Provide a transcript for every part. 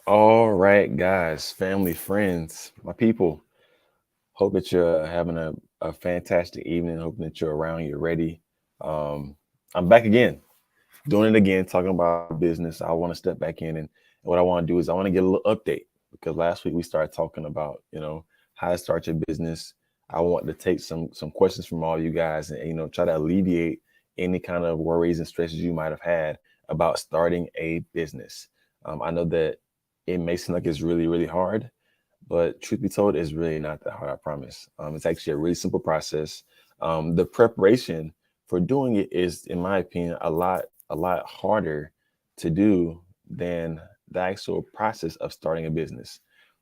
All right, guys, family, friends, my people. Hope that you're having a fantastic evening. Hoping that you're around, you're ready. Um, I'm back again, doing it again, talking about business. I want to step back in, and what I want to do is I want to get a little update because last week we started talking about how to start your business. I want to take some questions from all you guys, and try to alleviate any kind of worries and stresses you might have had about starting a business. I know that it may seem like it's really hard, but truth be told, it's really not that hard. I promise. It's actually a really simple process. The preparation for doing it is, in my opinion, a lot harder to do than the actual process of starting a business.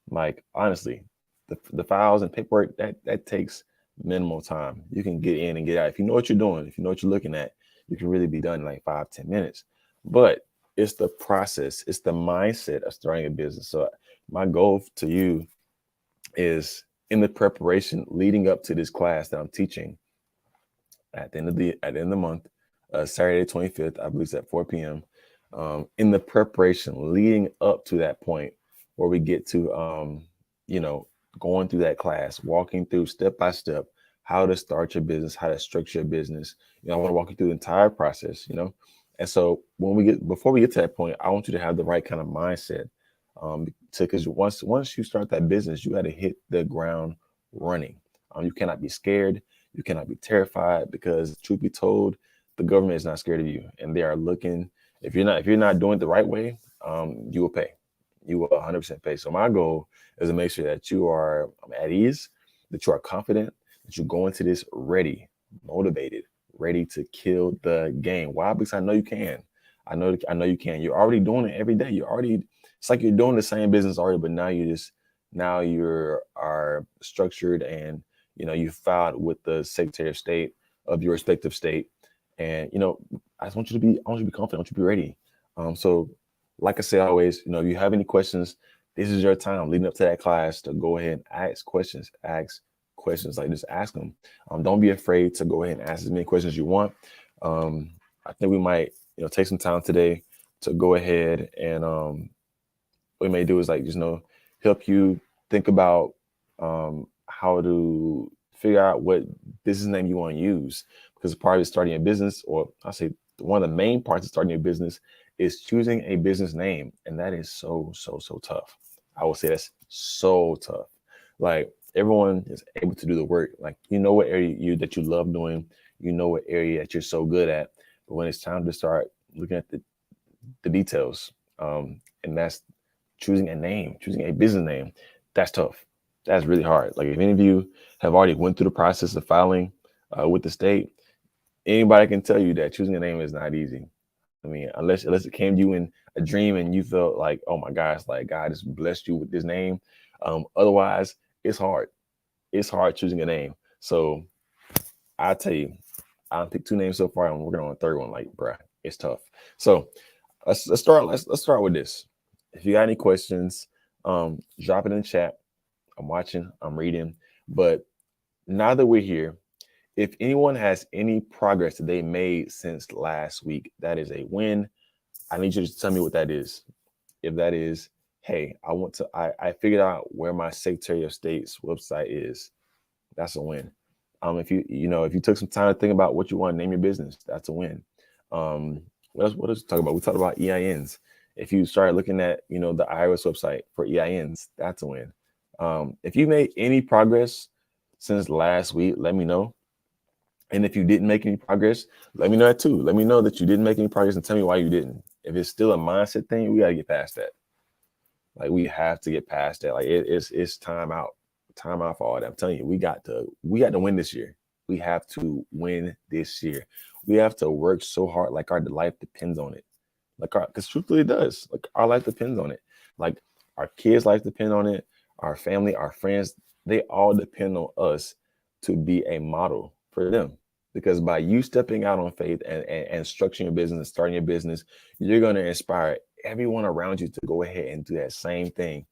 Like honestly, the files and paperwork that takes minimal time. You can get in and get out if you know what you're doing. If you know what you're looking at, you can really be done in like 5-10 minutes. But it's the process, it's the mindset of starting a business. So my goal to you is in the preparation leading up to this class that I'm teaching at the end of the month, Saturday 25th, I believe it's at 4 p.m. In the preparation leading up to that point where we get to you know going through that class, walking through step by step how to start your business, how to structure your business. I want to walk you through the entire process. And so before we get to that point, I want you to have the right kind of mindset. Because once you start that business, you got to hit the ground running. You cannot be scared. You cannot be terrified because, truth be told, the government is not scared of you, and they are looking. If you're not doing it the right way, you will pay. You will 100% pay. So my goal is to make sure that you are at ease, that you are confident, that you go into this ready, motivated, ready to kill the game. Why? Because I know you can. I know you can. You're already doing it every day. It's like you're doing the same business already, but now you're are structured, and you filed with the Secretary of State of your respective state. And I want you to be confident. I want you to be ready. So like I say always, if you have any questions, this is your time leading up to that class to go ahead and ask questions. Ask questions, like just ask them. Don't be afraid to go ahead and ask as many questions as you want. I think we might, take some time today to go ahead and what we may do is like just help you think about how to figure out what business name you want to use, because part of starting a business, or I say one of the main parts of starting a business, is choosing a business name, and that is so tough. I will say that's so tough. Like everyone is able to do the work. Like what area that you love doing, what area that you're so good at, but when it's time to start looking at the details, and that's choosing a name, choosing a business name, that's tough. That's really hard. Like if any of you have already went through the process of filing with the state, anybody can tell you that choosing a name is not easy. I mean, unless it came to you in a dream and you felt like, oh my gosh, like God just blessed you with this name. Otherwise, it's hard. It's hard choosing a name. So I tell you, I picked two names so far. I'm working on a third one. Like, bruh, it's tough. So let's start with this. If you got any questions, drop it in the chat. I'm watching, I'm reading. But now that we're here, if anyone has any progress that they made since last week, that is a win. I need you to tell me what that is. If that is, hey, I figured out where my Secretary of State's website is, that's a win. If you took some time to think about what you want to name your business, that's a win. What else we talk about? We talked about EINs. If you start looking at, the IRS website for EINs, that's a win. If you made any progress since last week, let me know. And if you didn't make any progress, let me know that too. Let me know that you didn't make any progress and tell me why you didn't. If it's still a mindset thing, we got to get past that. Like we have to get past that. Like it's time out for all that. I'm telling you, we got to win this year. We have to win this year. We have to work so hard, like our life depends on it. Because truthfully, it does. Like our life depends on it. Like our kids' life depend on it. Our family, our friends, they all depend on us to be a model for them. Because by you stepping out on faith and structuring your business and starting your business, you're going to inspire everyone around you to go ahead and do that same thing.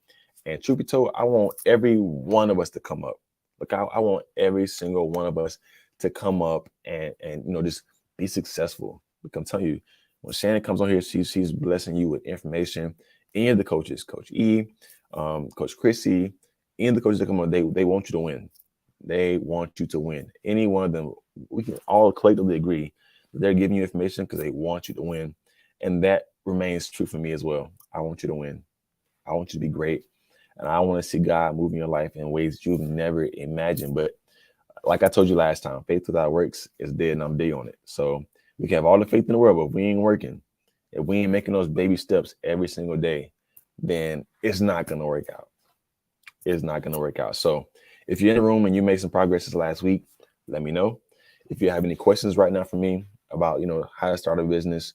And truth be told, I want every one of us to come up. Like I want every single one of us to come up and just be successful. Like I'm telling you, when Shannon comes on here, she's blessing you with information any of the coaches, Coach E, Coach Chrissy, any of the coaches that come on, they want you to win. They want you to win. Any one of them, we can all collectively agree that they're giving you information because they want you to win. And that remains true for me as well. I want you to win. I want you to be great. And I want to see God move in your life in ways that you've never imagined. But like I told you last time, faith without works is dead, and I'm big on it. So we can have all the faith in the world, but if we ain't working, if we ain't making those baby steps every single day, then it's not going to work out. It's not going to work out. So if you're in the room and you made some progress this last week, let me know. If you have any questions right now for me about, how to start a business,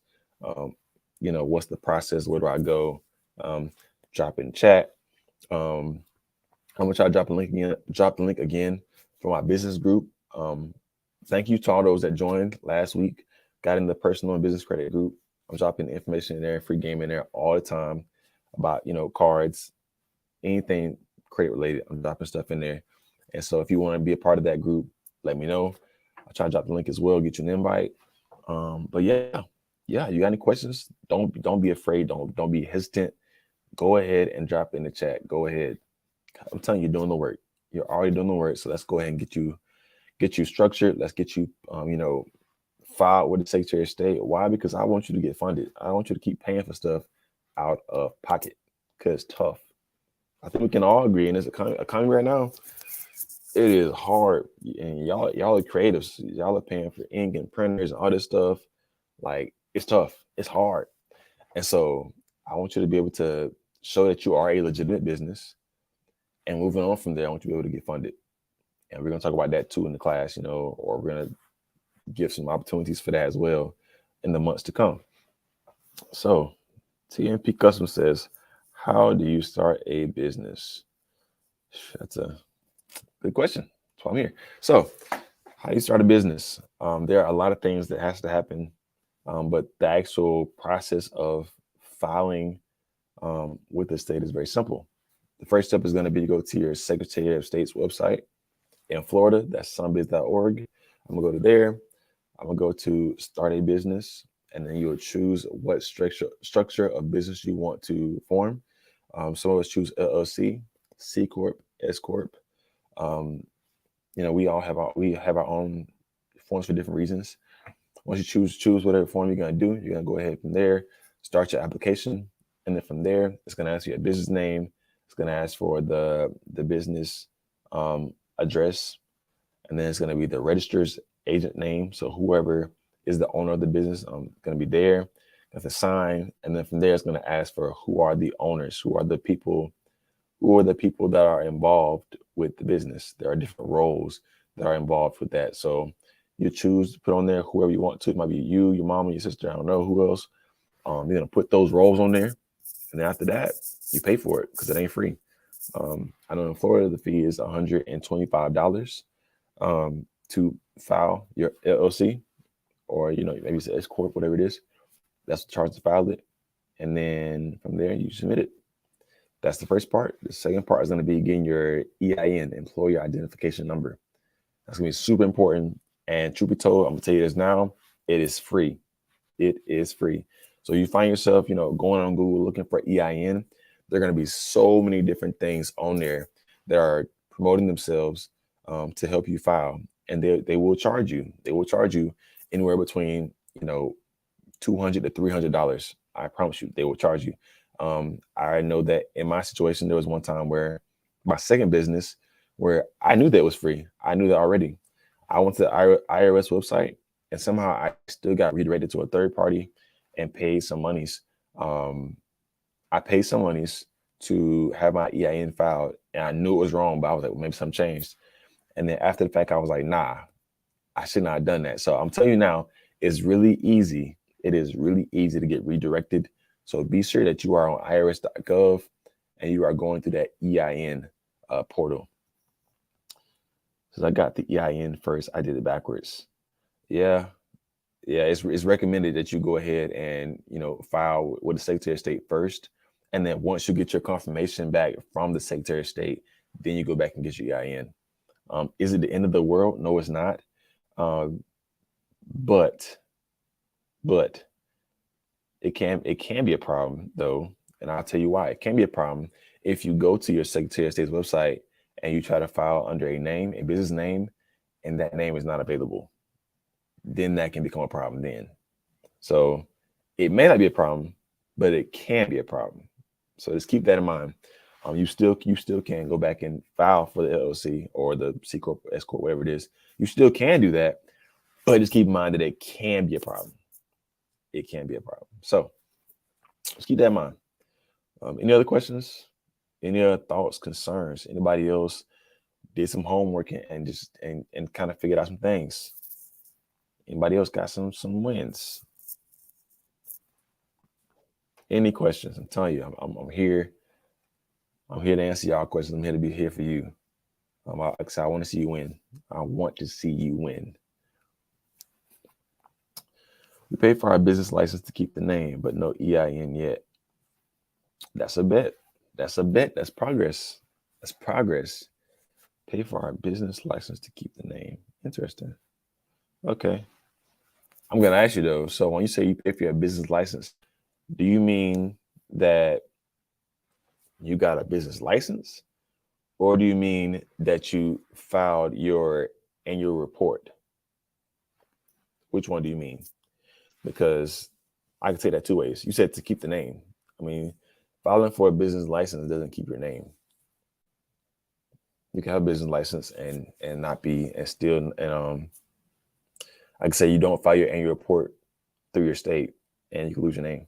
what's the process? Where do I go? Drop in chat. I'm gonna try to drop the link again for my business group. Thank you to all those that joined last week, got in the personal and business credit group. I'm dropping information in there, free game in there all the time about, cards, anything credit related. I'm dropping stuff in there. And so if you want to be a part of that group, let me know. I'll try to drop the link as well, get you an invite. But yeah, you got any questions? Don't be afraid. Don't be hesitant. Go ahead and drop it in the chat. Go ahead. I'm telling you, you're doing the work. You're already doing the work. So let's go ahead and get you structured. Let's get you, filed with the Secretary of State. Why? Because I want you to get funded. I want you to keep paying for stuff out of pocket because it's tough. I think we can all agree in this economy right now. It is hard, and y'all are creatives. Y'all are paying for ink and printers and all this stuff. Like, it's tough. It's hard. And so I want you to be able to show that you are a legitimate business. And moving on from there, I want you to be able to get funded. And we're going to talk about that too in the class, or we're going to give some opportunities for that as well in the months to come. So TMP Custom says, how do you start a business? That's a good question. That's why I'm here. So how do you start a business? There are a lot of things that has to happen, but the actual process of filing with the state is very simple. The first step is going to be to go to your Secretary of State's website in Florida. That's sunbiz.org. I'm going to go to there. I'm going to go to start a business, and then you'll choose what structure of business you want to form. Some of us choose LLC, C Corp, S Corp. We have our own forms for different reasons. Once you choose whatever form you're going to do, you're going to go ahead from there, start your application. And then from there, it's going to ask you a business name. It's going to ask for the business address. And then it's going to be the register's agent name. So whoever is the owner of the business, going to be there. That's a sign. And then from there, it's going to ask for who are the owners, who are the people that are involved with the business. There are different roles that are involved with that. So you choose to put on there whoever you want to. It might be you, your mama, your sister, I don't know who else. You're going to put those roles on there. And after that, you pay for it because it ain't free. I know in Florida, the fee is $125 to file your LLC, or, maybe it's an S Corp, whatever it is. That's the charge to file it. And then from there, you submit it. That's the first part. The second part is going to be getting your EIN, Employer Identification Number. That's going to be super important. And truth be told, I'm going to tell you this now, it is free. It is free. So you find yourself, going on Google looking for EIN. There are going to be so many different things on there that are promoting themselves to help you file. And they will charge you. They will charge you anywhere between, $200 to $300. I promise you, they will charge you. I know that in my situation, there was one time where my second business where I knew that it was free. I knew that already. I went to the IRS website, and somehow I still got redirected to a third party and paid some monies. I paid some monies to have my EIN filed, and I knew it was wrong, but I was like, well, maybe something changed. And then after the fact, I was like, nah, I should not have done that. So I'm telling you now, it's really easy. It is really easy to get redirected. So be sure that you are on irs.gov and you are going through that EIN portal. So I got the EIN first. I did it backwards. Yeah. It's recommended that you go ahead and, file with the Secretary of State first. And then once you get your confirmation back from the Secretary of State, then you go back and get your EIN. Is it the end of the world? No, it's not. But it can be a problem though. And I'll tell you why. It can be a problem if you go to your Secretary of State's website and you try to file under a name, a business name, and that name is not available. Then that can become a problem then. So it may not be a problem, but it can be a problem. So just keep that in mind. You still can go back and file for the LLC or the C corp, S corp, whatever it is. You still can do that, but just keep in mind that it can be a problem. It can be a problem. So let's keep that in mind. Any other questions? Any other thoughts, concerns? Anybody else did some homework and just and kind of figured out some things? Anybody else got some wins? Any questions? I'm telling you, I'm here. I'm here to answer y'all questions. I'm here to be here for you. I want to see you win. I want to see you win. We paid for our business license to keep the name, but no EIN yet. That's a bet. That's a bet. That's progress. That's progress. Pay for our business license to keep the name. Interesting. Okay. I'm going to ask you though. So when you say you pay for your business license, do you mean that you got a business license? Or do you mean that you filed your annual report? Which one do you mean? Because I can say that two ways. You said to keep the name. I mean, filing for a business license doesn't keep your name. You can have a business license and not be and still I can say you don't file your annual report through your state and you can lose your name.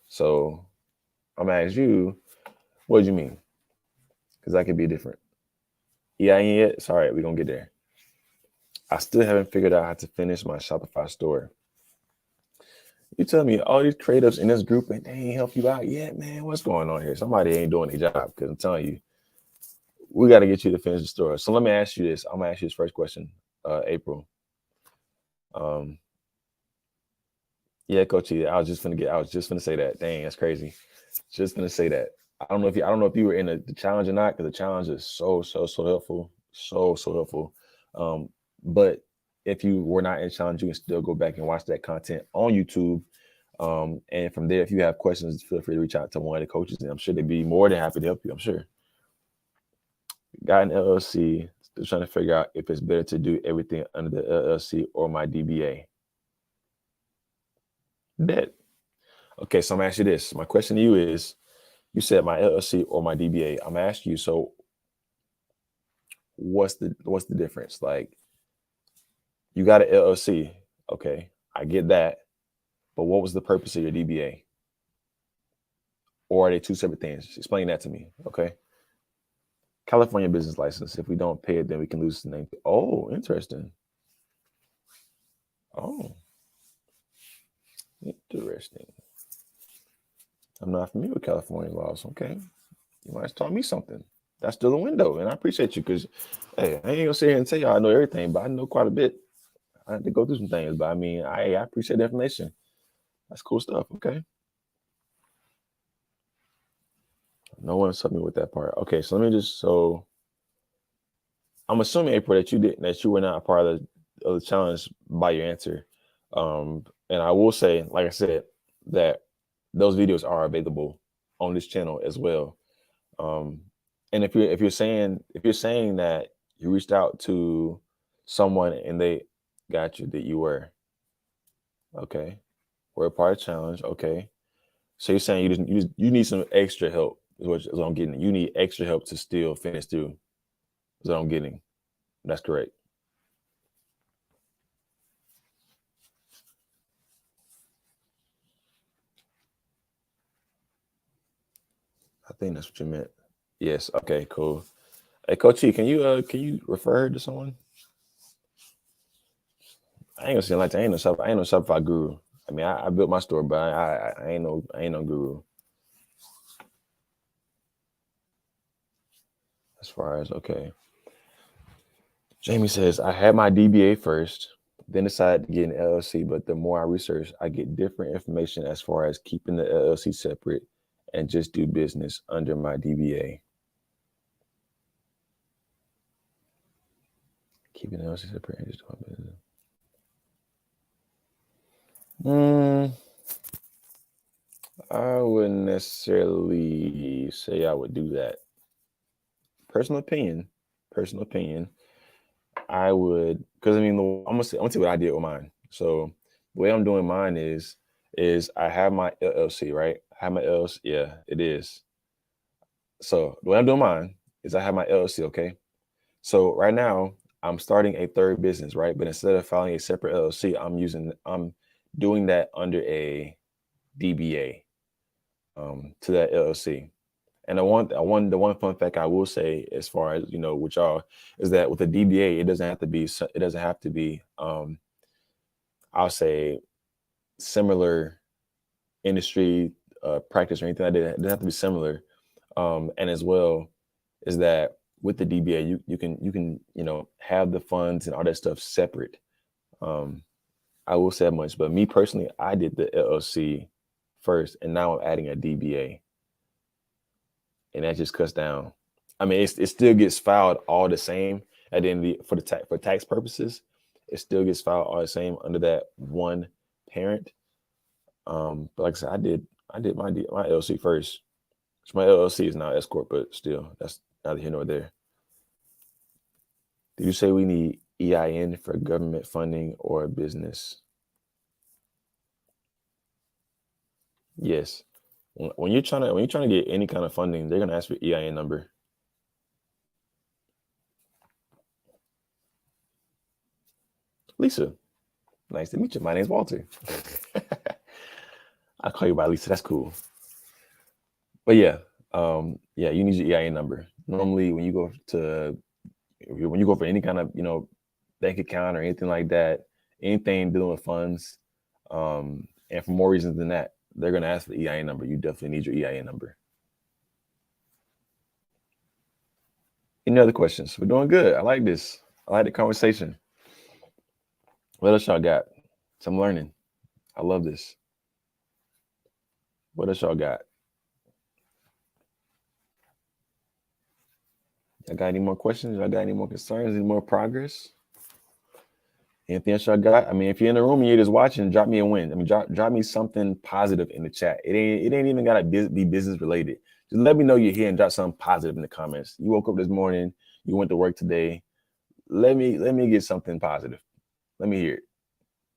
So I'm gonna ask you, what do you mean? Because that could be different. EIN yet? Sorry, we're gonna get there. I still haven't figured out how to finish my Shopify store. You tell me all these creatives in this group and they ain't help you out yet, man. What's going on here? Somebody ain't doing their job because I'm telling you, we got to get you to finish the store. So let me ask you this. I'm gonna ask you this first question, April. Yeah, Coach, I was just gonna say that. Dang, that's crazy. Just gonna say that. I don't know if you were in the challenge or not, because the challenge is so helpful, so helpful. But if you were not in the challenge, you can still go back and watch that content on YouTube. And from there, if you have questions, feel free to reach out to one of the coaches, and I'm sure they'd be more than happy to help you. I'm sure. Got an LLC, still trying to figure out if it's better to do everything under the LLC or my DBA. Bet. Okay, so I'm gonna ask you this. My question to you is, you said my LLC or my DBA. I'm gonna ask you, so what's the difference? Like, you got an LLC, okay, I get that, but what was the purpose of your DBA? Or are they two separate things? Explain that to me, okay? California business license. If we don't pay it, then we can lose the name. Oh, interesting. Oh, interesting. I'm not familiar with California laws. Okay, you might have taught me something. That's still a window, and I appreciate you because, hey, I ain't gonna sit here and tell y'all I know everything, but I know quite a bit. I had to go through some things, but I mean, I appreciate the information. That's cool stuff. Okay. No one's helped me with that part. Okay, so let me so I'm assuming, April, that you were not a part of the challenge by your answer. And I will say, like I said, that those videos are available on this channel as well. And if you're saying that you reached out to someone and they got you, that you were okay, we're a part of the challenge. Okay, so you're saying you need some extra help is what I'm getting. You need extra help to still finish through. Is what I'm getting. That's correct. I think that's what you meant. Yes. Okay. Cool. Hey, Coach E, can you refer her to someone? I ain't gonna say like that. I ain't no Shopify guru. I mean, I built my store, but I ain't no guru. As far as okay. Jamie says, I had my DBA first, then decided to get an LLC, but the more I research, I get different information as far as keeping the LLC separate and just do business under my DBA. Keeping the LLC separate and just doing business. I wouldn't necessarily say I would do that. Personal opinion. Personal opinion. I would, because I mean, I'm gonna tell you what I did with mine. So the way I'm doing mine is I have my LLC, right? I have my LLC. Yeah, it is. So the way I'm doing mine is I have my LLC. Okay. So right now I'm starting a third business, right? But instead of filing a separate LLC, I'm doing that under a DBA to that LLC. And the one fun fact I will say, as far as with y'all, is that with a DBA, it doesn't have to be I'll say similar industry practice or anything like that. It doesn't have to be similar. And as well is that with the DBA, you can have the funds and all that stuff separate. Um, I will say that much, but me personally, I did the LLC first, and now I'm adding a DBA, and that just cuts down. I mean, it still gets filed all the same at the end of for tax purposes. It still gets filed all the same under that one parent. But like I said, I did my LLC first. So my LLC is now S corp, but still, that's neither here nor there. Did you say we need EIN for government funding or business? Yes. When you're trying to get any kind of funding, they're gonna ask for EIN number. Lisa, nice to meet you. My name's Walter. I'll call you by Lisa. That's cool. But yeah, you need your EIN number. Normally, when you go for any kind of bank account or anything like that, anything dealing with funds, and for more reasons than that, they're gonna ask for the EIN number. You definitely need your EIN number. Any other questions? We're doing good. I like this. I like the conversation. What else y'all got? So I'm learning. I love this. What else y'all got? Y'all got any more questions? Y'all got any more concerns? Any more progress? Anything else y'all got? I mean, if you're in the room and you're just watching, drop me a win. I mean, drop me something positive in the chat. It ain't even gotta be business related. Just let me know you're here and drop something positive in the comments. You woke up this morning, you went to work today. Let me get something positive. Let me hear it.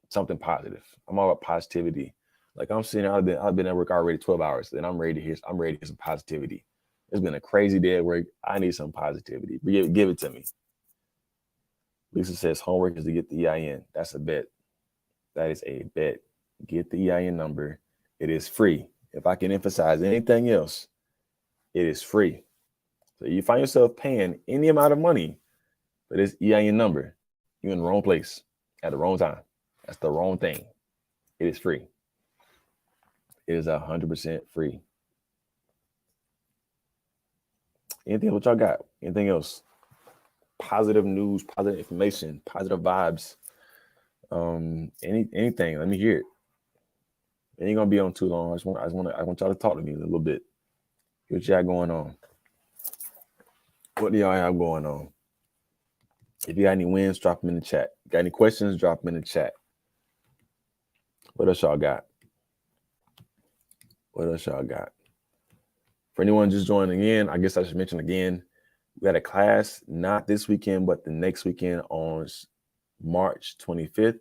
Something positive. I'm all about positivity. Like I'm sitting, I've been at work already 12 hours, and I'm ready to hear some positivity. It's been a crazy day at work. I need some positivity. Give it to me. Lisa says homework is to get the EIN. That's a bet. That is a bet. Get the EIN number. It is free. If I can emphasize anything else, it is free. So you find yourself paying any amount of money for this EIN number, you're in the wrong place at the wrong time. That's the wrong thing. It is free. It is 100% free. Anything else y'all got? Anything else? Positive news, positive information, positive vibes. Anything. Let me hear it. It ain't gonna be on too long. I want y'all to talk to me a little bit. What y'all going on? What do y'all have going on? If you got any wins, drop them in the chat. Got any questions, drop them in the chat. What else y'all got? What else y'all got? For anyone just joining in, I guess I should mention again, we had a class not this weekend, but the next weekend on March 25th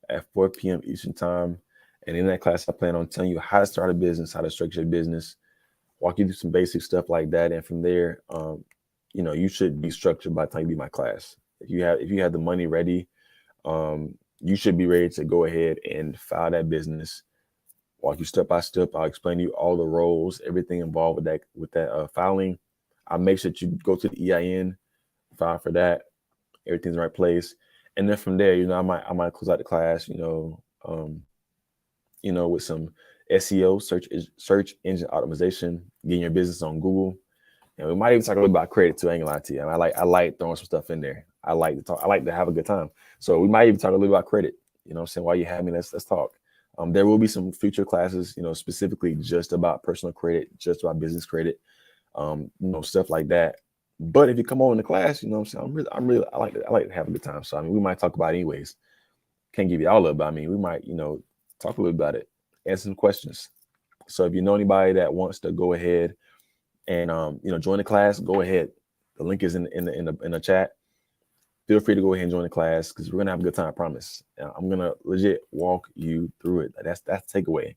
at 4 p.m. Eastern Time. And in that class, I plan on telling you how to start a business, how to structure a business, walk you through some basic stuff like that. And from there, you should be structured by the time you leave my class. If you have the money ready, you should be ready to go ahead and file that business. Walk you step by step. I'll explain to you all the roles, everything involved with that filing. I'll make sure that you go to the EIN, file for that. Everything's in the right place. And then from there, I might close out the class, with some SEO, search engine optimization, getting your business on Google. And we might even talk a little about credit too. I ain't gonna lie to you. I like throwing some stuff in there. I like to talk. I like to have a good time. So we might even talk a little about credit. You know what I'm saying? While you have me, let's talk. There will be some future classes, specifically just about personal credit, just about business credit, stuff like that. But if you come on in the class, you know what I'm saying? I like to have a good time. So I mean, we might talk about it anyways. Can't give you all of it, but I mean, we might, talk a little about it, answer some questions. So if you know anybody that wants to go ahead and join the class, go ahead. The link is in the chat. Feel free to go ahead and join the class because we're gonna have a good time. I promise. I'm gonna legit walk you through it. That's takeaway.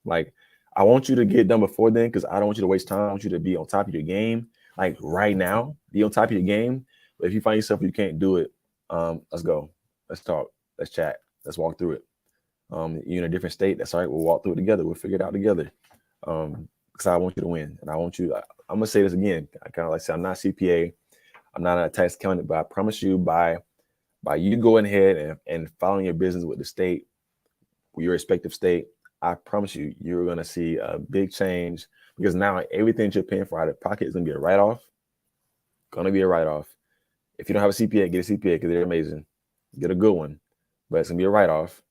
Like, I want you to get done before then because I don't want you to waste time. I want you to be on top of your game. Like right now, be on top of your game. But if you find yourself you can't do it, let's go. Let's talk. Let's chat. Let's walk through it. You're in a different state. That's all right. We'll walk through it together. We'll figure it out together. Because I want you to win, and I want you. I'm gonna say this again. I kind of like say I'm not CPA. I'm not a tax accountant, but I promise you, by you going ahead and following your business with the state, your respective state, I promise you, you're gonna see a big change because now everything you're paying for out of pocket is gonna be a write-off. Gonna be a write-off. If you don't have a CPA, get a CPA because they're amazing. Get a good one, but it's gonna be a write-off.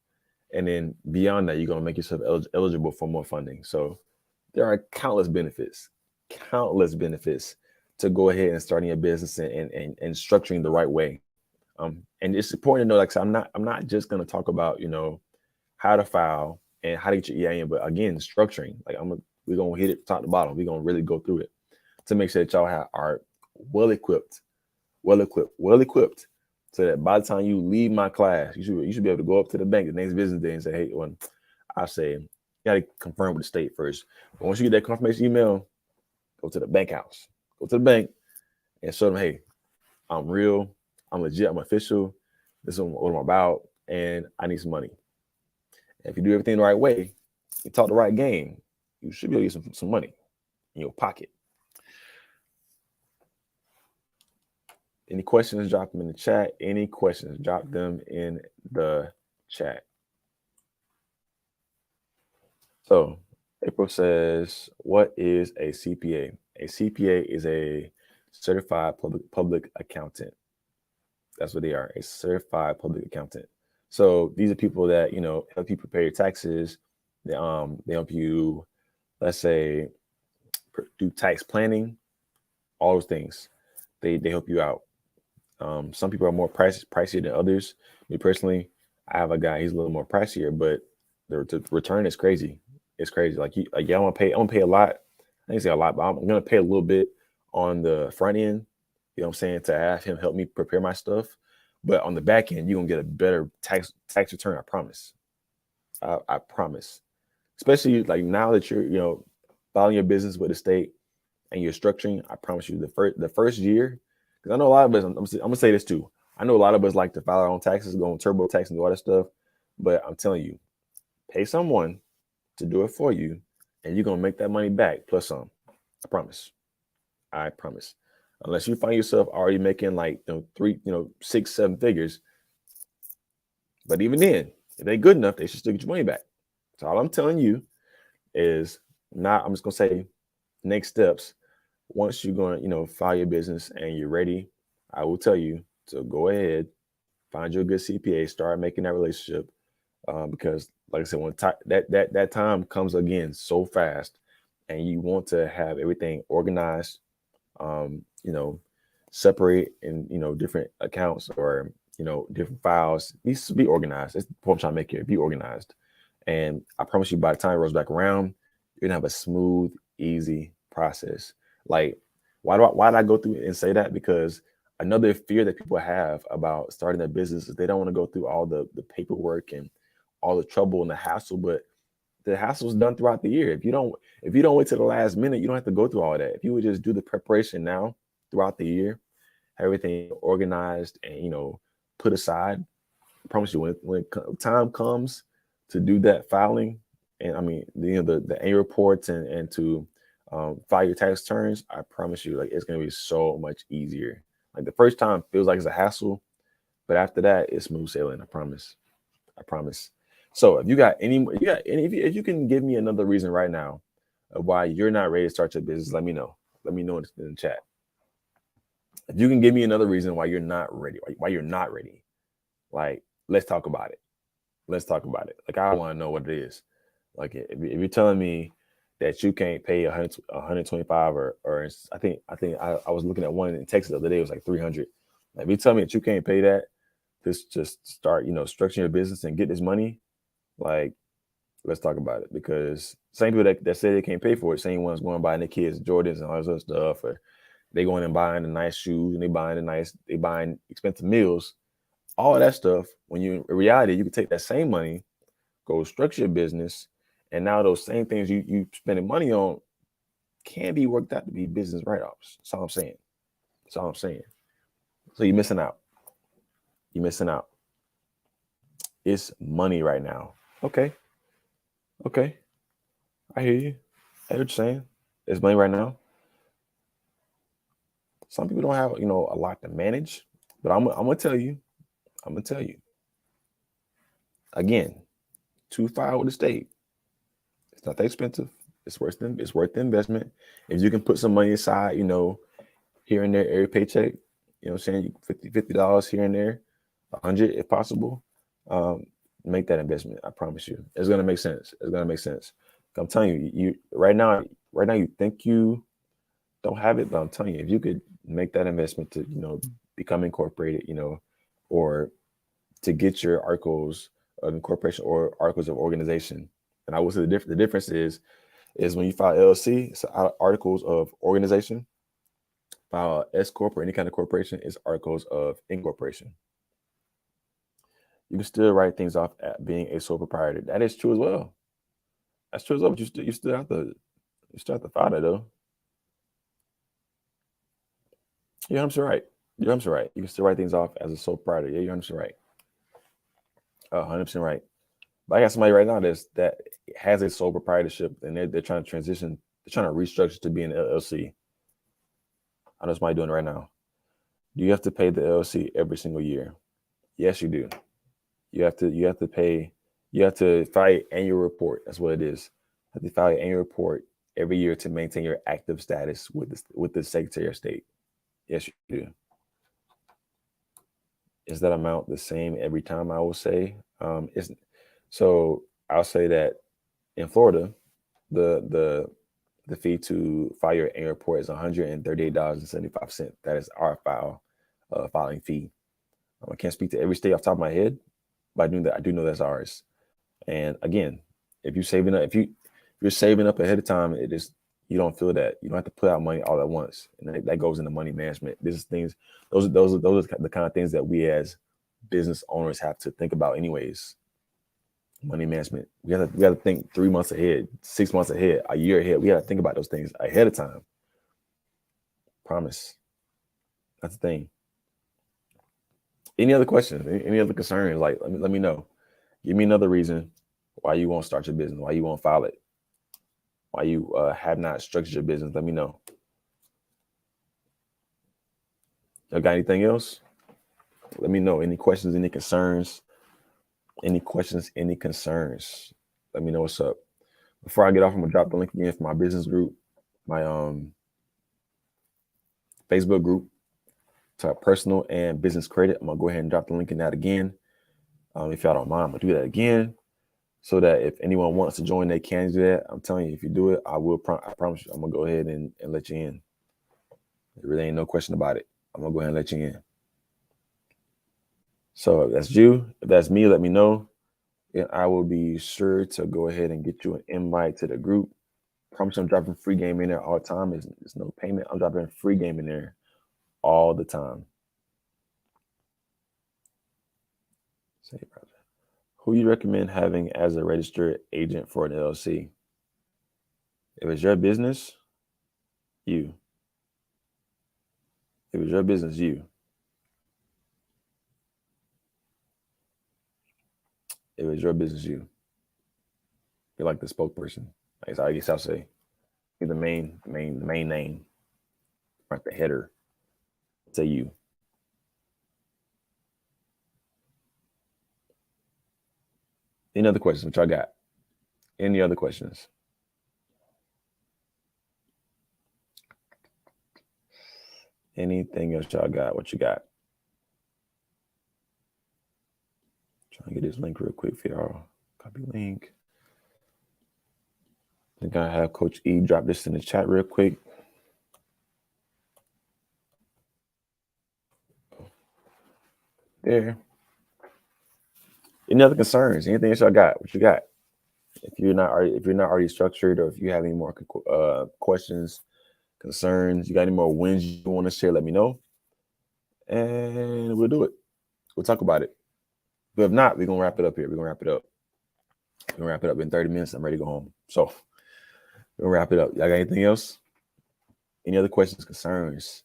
And then beyond that, you're gonna make yourself eligible for more funding. So there are countless benefits to go ahead and starting a business and structuring the right way. And it's important to know, like, so I'm not just going to talk about, how to file and how to get your EIN, but again, structuring. Like we're going to hit it top to bottom. We're going to really go through it to make sure that y'all are well equipped, so that by the time you leave my class, you should be able to go up to the bank the next business day and say, hey, well, I say, you got to confirm with the state first. But once you get that confirmation email, go to the bank house, go to the bank and show them, hey, I'm real, I'm legit, I'm official. This is what I'm about, and I need some money. And if you do everything the right way, you talk the right game, you should be able to get some money in your pocket. Any questions, drop them in the chat. Any questions, drop them in the chat. So April says, what is a CPA? A CPA is a certified public accountant. That's what they are, a certified public accountant. So these are people that, help you prepare your taxes. They help you, let's say, do tax planning, all those things. They help you out. Some people are more pricier than others. Me personally, I have a guy, he's a little more pricier, but the return is crazy. It's crazy. I'm gonna pay a lot. I didn't say a lot, but I'm gonna pay a little bit on the front end, you know what I'm saying, to have him help me prepare my stuff. But on the back end, you're gonna get a better tax return, I promise. I promise. Especially like now that you're, following your business with the state and you're structuring, I promise you the first year, because I know a lot of us, I'm gonna say this too. I know a lot of us like to file our own taxes, go on TurboTax and do all that stuff. But I'm telling you, pay someone to do it for you, and you're gonna make that money back plus some. I promise. Unless you find yourself already making like 3, 6, 7 figures. But even then, if they're good enough, they should still get your money back. So all I'm telling you is I'm just gonna say next steps. Once you're going, file your business and you're ready, I will tell you to go ahead, find you a good CPA, start making that relationship. Because like I said, when that time comes again so fast, and you want to have everything organized, separate in different accounts or different files. It needs to be organized. That's what I'm trying to make it be organized. And I promise you, by the time it rolls back around, you're gonna have a smooth, easy process. Like, why did I go through and say that? Because another fear that people have about starting a business is they don't want to go through all the paperwork and all the trouble and the hassle. But the hassle is done throughout the year. If you don't wait till the last minute, you don't have to go through all that. If you would just do the preparation now throughout the year, everything organized and put aside, I promise you, when time comes to do that filing, and I mean the annual reports and to file your tax returns, I promise you, like, it's gonna be so much easier. Like, the first time feels like it's a hassle, but after that, it's smooth sailing. I promise. So if you can give me another reason right now of why you're not ready to start your business, let me know. Let me know in the chat. If you can give me another reason why you're not ready, like, let's talk about it. Like, I want to know what it is. Like, if you're telling me that you can't pay 125 or I think I was looking at one in Texas the other day, it was like 300. Like, if you tell me that you can't pay that, just start, structuring your business and get this money, like, let's talk about it, because Same people that say they can't pay for it, same ones going buying their kids Jordans and all this other stuff, or they going and buying the nice shoes and they buying expensive meals, all of that stuff. When you in reality, you can take that same money, go structure your business, and now those same things you spending money on can be worked out to be business write-offs. That's all I'm saying. That's all I'm saying. So you're missing out. You're missing out. It's money right now. Okay. Okay. I hear you. I hear what you're saying. It's money right now. Some people don't have, a lot to manage, but I'm gonna tell you. I'm gonna tell you. Again, too far with the state. It's not that expensive. It's worth the investment. If you can put some money aside, here and there, every paycheck, what I'm saying, $50 here and there, 100 if possible. Make that investment. I promise you, it's gonna make sense. It's gonna make sense. I'm telling you, you right now you think you don't have it, but I'm telling you, if you could make that investment to become incorporated, or to get your articles of incorporation or articles of organization. And I would say the difference is when you file LLC, it's articles of organization. File S corp or any kind of corporation is articles of incorporation. You can still write things off at being a sole proprietor. That is true as well. That's true as well. But you still have to file that though. You're 100% right. You're 100% right. You can still write things off as a sole proprietor. Yeah, you're 100% right. 100% right. But I got somebody right now that has a sole proprietorship and they're trying to transition. They're trying to restructure to be an LLC. I know somebody doing it right now. Do you have to pay the LLC every single year? Yes, you do. You have to pay. You have to file an annual report. That's what it is. You have to file an annual report every year to maintain your active status with the Secretary of State. Yes, you do. Is that amount the same every time? I will say, so I'll say that in Florida, the fee to file your annual report is $138.75. That is our filing fee. I can't speak to every state off the top of my head, but I do know that's ours. And again, if you're saving up ahead of time, you don't feel that you don't have to put out money all at once, and that goes into money management. Those are the kind of things that we as business owners have to think about, anyways. Money management. We got to think 3 months ahead, 6 months ahead, a year ahead. We got to think about those things ahead of time. Promise. That's the thing. Any other questions? Any other concerns? Like, let me know. Give me another reason why you won't start your business, why you won't file it, why you have not structured your business. Let me know. You got anything else? Let me know. Any questions, any concerns? Any questions, any concerns? Let me know what's up. Before I get off, I'm gonna drop the link again for my business group, my Facebook group, to personal and business credit. I'm gonna go ahead and drop the link in that again. If y'all don't mind, I'm gonna do that again, so that if anyone wants to join, they can do that. I'm telling you, if you do it, I promise you, I'm gonna go ahead and let you in. There really ain't no question about it. I'm gonna go ahead and let you in. So if that's you, if that's me, let me know. And I will be sure to go ahead and get you an invite to the group. I promise you, I'm dropping free game in there all the time. There's no payment. I'm dropping free game in there all the time. Say, brother, who you recommend having as a registered agent for an LLC? If it's your business, you. If it's your business, you. If it's your business, you. You're like the spokesperson. I guess I'll say. You're the main name. Like the header. Say you. Any other questions? What y'all got? Any other questions? Anything else y'all got? What you got? Trying to get this link real quick for y'all. Copy link. I'm gonna have Coach E drop this in the chat real quick. There. Any other concerns? Anything else y'all got? What you got? If you're not already structured, or if you have any more questions, concerns, you got any more wins you want to share, let me know, and we'll do it. We'll talk about it. But if not, we're gonna wrap it up here. We're gonna wrap it up in 30 minutes. I'm ready to go home. So we're gonna wrap it up. Y'all got anything else? Any other questions, concerns?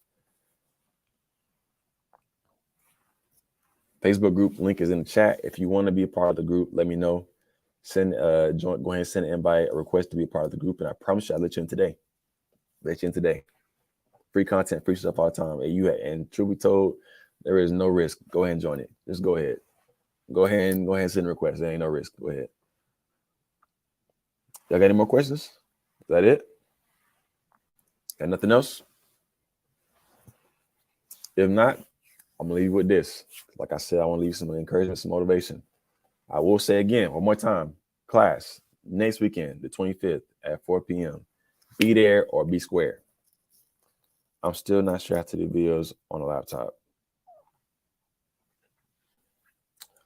Facebook group link is in the chat. If you want to be a part of the group, let me know. Go ahead and send an invite, a request to be a part of the group, and I promise you I'll let you in today. Free content, free stuff all the time. And truth be told, there is no risk. Go ahead and join it. Just go ahead. Go ahead and send a request. There ain't no risk. Go ahead. Y'all got any more questions? Is that it? Got nothing else? If not, I'm gonna leave you with this. Like I said, I want to leave some encouragement, some motivation. I will say again, one more time, class next weekend, the 25th at 4 p.m. Be there or be square. I'm still not sure how to do videos on a laptop.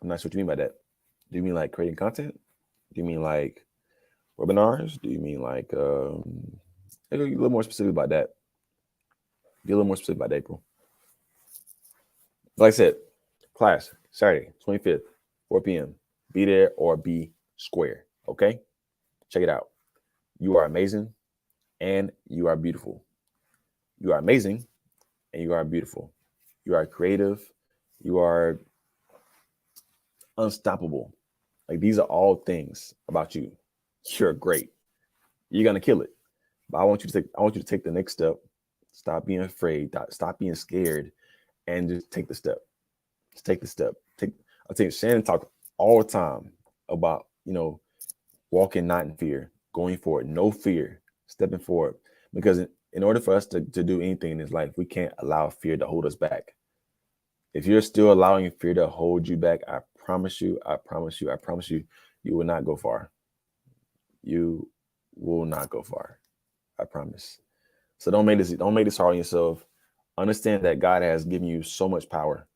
I'm not sure what you mean by that. Do you mean like creating content? Do you mean like webinars? Do you mean like a little more specific about that? Be a little more specific about April. Like I said, class Saturday, 25th, 4 p.m. Be there or be square. Okay? Check it out. You are amazing and you are beautiful. You are amazing and you are beautiful. You are creative. You are unstoppable. Like, these are all things about you. You're great. You're gonna kill it. But I want you to take the next step. Stop being afraid. Stop being scared, and just take the step. Just take the step. I think Shanon talk all the time about, walking not in fear, going forward, no fear, stepping forward. Because in order for us to do anything in this life, we can't allow fear to hold us back. If you're still allowing fear to hold you back, I promise you, you will not go far. You will not go far. I promise. So don't make this hard on yourself. Understand that God has given you so much power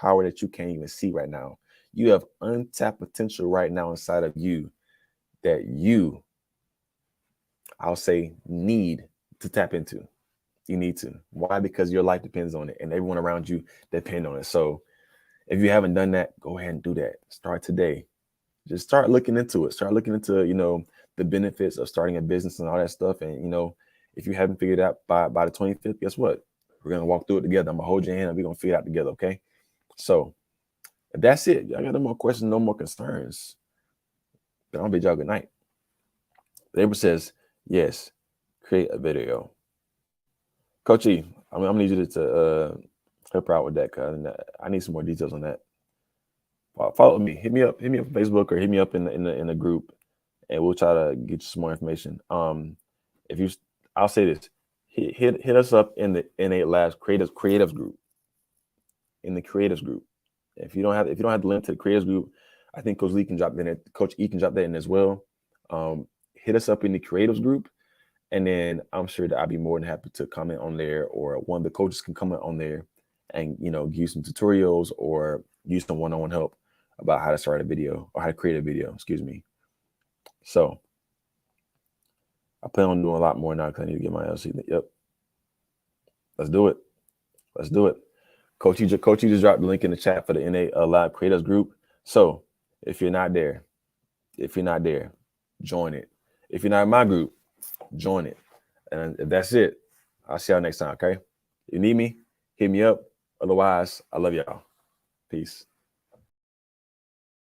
that you can't even see right now. You have untapped potential right now inside of you that you, I'll say, need to tap into. You need to. Why? Because your life depends on it, and everyone around you depend on it. So if you haven't done that, go ahead and do that. Start today. Just start looking into it. Start looking into, the benefits of starting a business and all that stuff. And, if you haven't figured it out by the 25th, guess what? We're going to walk through it together. I'm going to hold your hand and we're going to figure it out together. Okay. So that's it. I got no more questions, no more concerns. Then I'll bid y'all good night. April says, yes, create a video. Coach E, I'm going to need you to help her out with that, because I need some more details on that. Follow me. Hit me up on Facebook, or hit me up in the group, and we'll try to get you some more information. I'll say this: hit us up in the N8 Labs creatives group. In the creatives group, if you don't have the link to the creatives group, I think Coach E can drop that in as well. Hit us up in the creatives group, and then I'm sure that I'd be more than happy to comment on there, or one of the coaches can comment on there, and give you some tutorials or use some one-on-one help about how to start a video, or how to create a video. Excuse me. So I plan on doing a lot more now, because I need to get my LC. Yep. Let's do it. Coach, you just dropped the link in the chat for the N8 Live Creators group. So if you're not there, join it. If you're not in my group, join it. And if that's it, I'll see y'all next time. Okay. If you need me, hit me up. Otherwise, I love y'all. Peace.